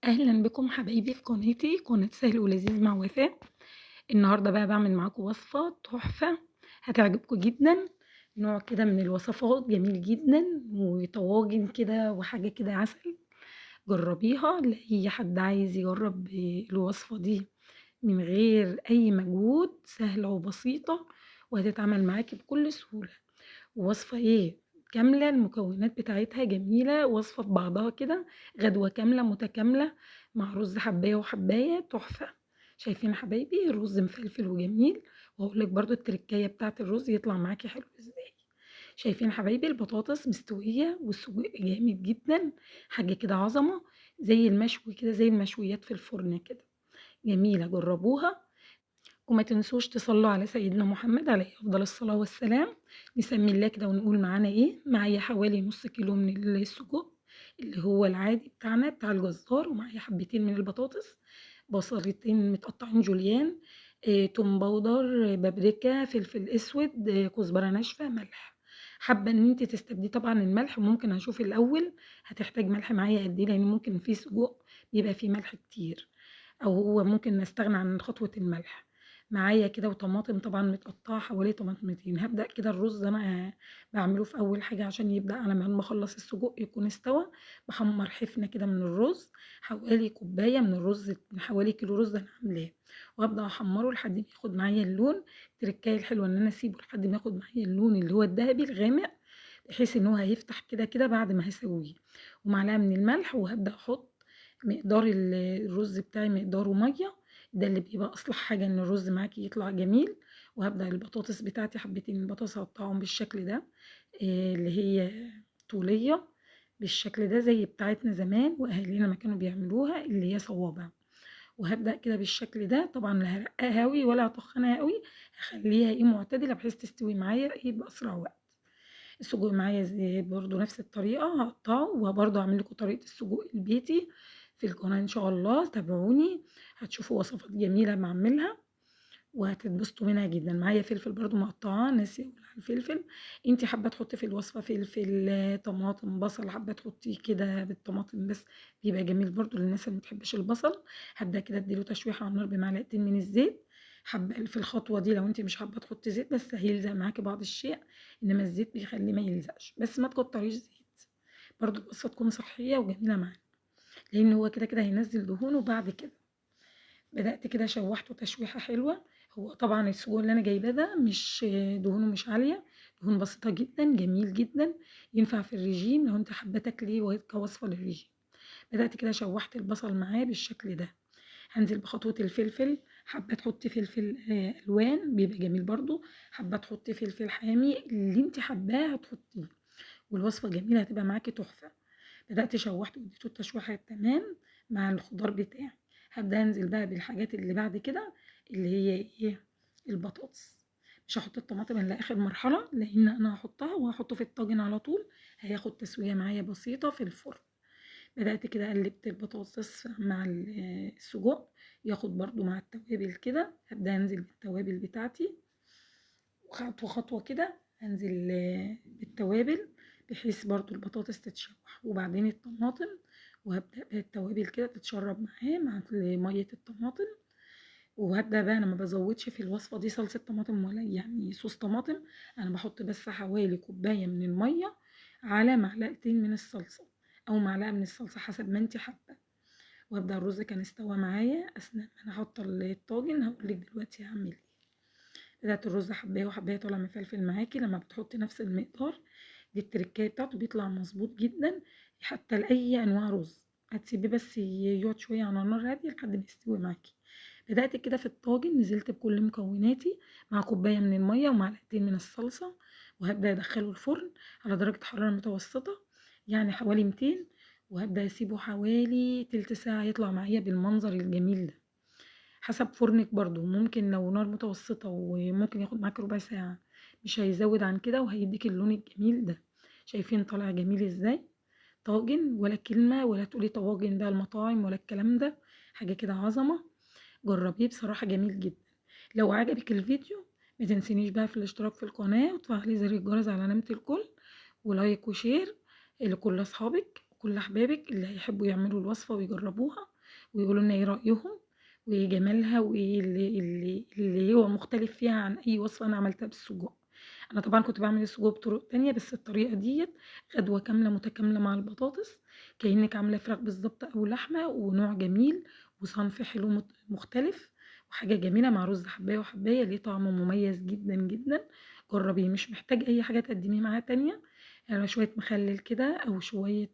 أهلًا بكم حبايبي في قناتي، قناة سهل ولذيذ مع وفاء. النهارده بقى باعمل معاكم وصفة تحفة هتعجبكم جدًا، نوع كده من الوصفات جميل جدًا، وطواجن كده وحاجة كده عسل. جربيها لأي حد عايز يجرب الوصفة دي من غير أي مجهود، سهلة وبسيطة وهتتعمل معاكِ بكل سهولة. وصفة كاملة، المكونات بتاعتها جميلة، وصفة في بعضها كده، غدوة كاملة متكاملة مع رز حبّاية وحبّاية تحفة. شايفين يا حبايبي الرز مفلفل وجميل، وهاقول لِك برضه التركاية بتاعة الرز يطلع معاكِ حلو إزاي. شايفين يا حبايبي البطاطس مستوية والسجق جامد جدًا، حاجة كده عظمة، زي المشوي كده، زي المشويات في الفرن كده، جميلة جربوها. وما تنسوش تصلّوا على سيدنا محمد عليه أفضل الصلاة والسلام. نسمّي الله كده ونقول معانا معايا حوالي نُص كيلو من السجق اللي هو العادي بتاعنا بتاع الجزار، ومعايا حبّتين من البطاطس، بصلتين متقطّعين جوليان، توم باودر، بابريكا، فلفل أسود، كزبرة ناشفة، ملح. حابة إن أنتِ تستبدلي طبعًا الملح، ممكن أشوف الأول هتحتاج ملح معايا قد إيه، لإن ممكن في سجق بيبقى فيه ملح كتير، أو هو ممكن نستغنى عن خطوة الملح. معايا كده وطماطم طبعًا متقطّعة حوالي طماطمتين. هابدأ كده الرز أنا باعمله في أول حاجة عشان يبدأ على ما أخلّص السجق يكون استوى، باحمّر حفنة كده من الرز، حوالي كوباية من الرز، حوالي كيلو رز أنا عاملاه، وأبدأ أحمّره لحد ما ياخد معايا اللون. التركاية الحلوة إن أنا أسيبه لحد ما ياخد معايا اللون اللي هو الدهبي الغامق، بحيث إن هو هيفتح كده بعد ما هاسويه، ومعلقة من الملح، وهابدأ أحط مقدار الرز بتاعي مقداره مَيّة، ده اللي بيبقى أصلح حاجة إن الرز معاكِ يطلع جميل. وهابدأ البطاطس بتاعتي حبتين البطاطس أقطّعهم بالشكل ده، اللي هي طولية بالشكل ده زي بتاعتنا زمان وأهالينا ما كانوا بيعملوها اللي هي صوابع. وهابدأ كده بالشكل ده، طبعًا لا هارقّقها أوي ولا هاتخنها أوي، هاخلّيها معتدلة بحيث تستوي معايا بأسرع وقت. السجق معايا برضه نفس الطريقة هاقطّعه، وبرضه هاعمل لكم طريقة السجق البيتي في القناة إن شاء الله، تابعوني هتشوفوا وصفات جميلة باعملها وهتتبسطوا منها جدًا. معايا فلفل برضه مقطّعاه، ناسية أقول على الفلفل. أنتِ حابة تحطّي في الوصفة فلفل، طماطم، بصل، حابة تحطّيه كده بالطماطم بس، بيبقى جميل برضه للناس اللي ما بتحبش البصل. هابدأ كده أدّي له تشويحة على النار بمعلقتين من الزيت. حابة في الخطوة دي لو أنتِ مش حابة تحطّي زيت بس هيلزق معاكِ بعض الشيء، إنما الزيت بيخلّيه ما يلزقش، بس ما تكتّريش زيت، برضه الوصفة تكون صحّية وجميلة معانا، لإن هو كده هينزّل دهون. وبعد كده بدأت كده شوّحته تشويحة حلوة. هو طبعًا السجق اللي أنا جايباه ده مش دهونه مش عالية، دهون بسيطة جدًا، جميل جدًا، ينفع في الريجيم لو أنتِ حابة تاكليه كوصفة للريجيم. بدأت كده شوّحت البصل معاه بالشكل ده. هانزل بخطوة الفلفل، حابة تحطّي فلفل ألوان بيبقى جميل برضه، حابة تحطّي فلفل حامي، اللي أنتِ حاباه هتحطّيه، والوصفة جميلة هتبقى معاكِ تحفة. بدأت شوّحته واديته التشويحة التمام مع الخضار بتاعي. هابدأ أنزل بقى بالحاجات اللي بعد كده اللي هي البطاطس. مش هاحط الطماطم إلا آخر مرحلة، لإن أنا هاحطها وهاحطه في الطاجن على طول، هياخد تسوية معايا بسيطة في الفرن. بدأت كده قلّبت البطاطس مع السجق، ياخد برضه مع التوابل كده. هابدأ أنزل بالتوابل بتاعتي، وخطوة خطوة كده أنزل بالتوابل بحيث برضه البطاطس تتشوح، وبعدين الطماطم، وهابدأ بقى التوابل كده تتشرب معاه مع مَيّة الطماطم. وهابدأ بقى أنا ما بازوّدش في الوصفة دي صلصة طماطم ولا يعني صوص طماطم، أنا باحط بس حوالي كوباية من المَيّة على معلقتين من الصلصة، أو معلقة من الصلصة حسب ما أنتِ حابة. وهابدأ الرز كان استوى معايا أثناء ما أنا حاطة الطاجن، هاقول لِك دلوقتي هاعمل إيه. بدأت الرز حبّاية وحبّاية طالع مفلفل معاكِ، لمّا بتحطّي نفس المقدار، دي التركاية بتاعته بيطلع مضبوط جدًا حتى لأي أنواع رز. هتسيبيه بس يقعد شوية على نار هادية لحد ما يستوي معاكِ. بدأت كده في الطاجن، نزلت بكل مكوناتي مع كوباية من المَيّة ومعلقتين من الصلصة، وهابدأ أدخّله الفرن على درجة حرارة متوسطة، يعني حوالي 200، وهابدأ أسيبه حوالي تِلت ساعة يطلع معايا بالمنظر الجميل ده. حسب فرنِك برضه، ممكن لو نار متوسطة وممكن ياخد معاكِ ربع ساعة، مش هيزوّد عن كده وهيدّيكِ اللون الجميل ده. شايفين طالع جميل إزاي؟ طاجن ولا كلمة ولا تقولي طواجن بقى المطاعم ولا الكلام ده، حاجة كده عظمة. جرّبيه بصراحة جميل جدًا. لو عجبِك الفيديو ما تنسينيش بقى في الاشتراك في القناة وتفعلي زر الجرس على علامة الكل، ولايك وشير لكل أصحابِك وكل أحبابِك اللي هيحبّوا يعملوا الوصفة ويجرّبوها. ويقولوا لنا إيه رأيهم وإيه جمالها وإيه اللي هو مختلف فيها عن أي وصفة أنا عملتها بالسجق. أنا طبعًا كنت باعمل السجق بطرق تانية، بس الطريقة ديّة غدوة كاملة متكاملة مع البطاطس، كأنِّك عاملة فراخ بالضبط أو لحمة، ونوع جميل وصنف حلو مختلف، وحاجة جميلة مع رز حبّاية وحبّاية ليه طعم مميز جدًا، جدًا. جرّبيه مش محتاج أي حاجة تقدّميه معاه تانية، يعني شوية مخلِّل كده أو شوية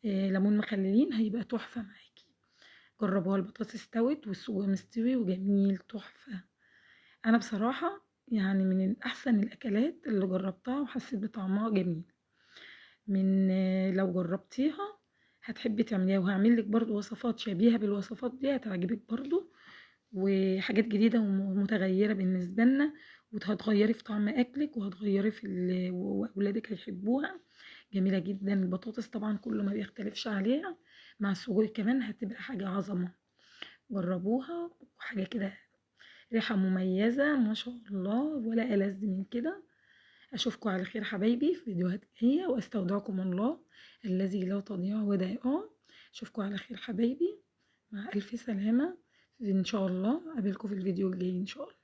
ليمون مخلّلين هيبقى تحفة معاكِ. جرّبوها البطاطس استوت والسجق مستوي وجميل تحفة. أنا بصراحة يعني من أحسن الأكلات اللي جرّبتها وحسّيت بطعمها جميل. لو جرّبتيها هتحبّي تعمليها، وهاعمل لِك برضه وصفات شبيهة بالوصفات دي هتعجبِك برضه، وحاجات جديدة ومتغيّرة بالنسبة لنا، هتغيّري في طعم أكلِك وهتغيّري في وأولادِك هيحبوها، جميلة جدًا. البطاطس طبعًا كُلّه ما بيختلفش عليها، مع السجق كمان هتبقى حاجة عظمة. جرّبوها وحاجة كده ريحة مميزة ما شاء الله ولا ألذ من كده. أشوفكم على خير حبايبي في فيديوهات جاية، وأستودعكم الله الذي لا تضيع ودائعه. أشوفكم على خير حبايبي، مع ألف سلامة. إن شاء الله أقابلكم في الفيديو الجاي إن شاء الله.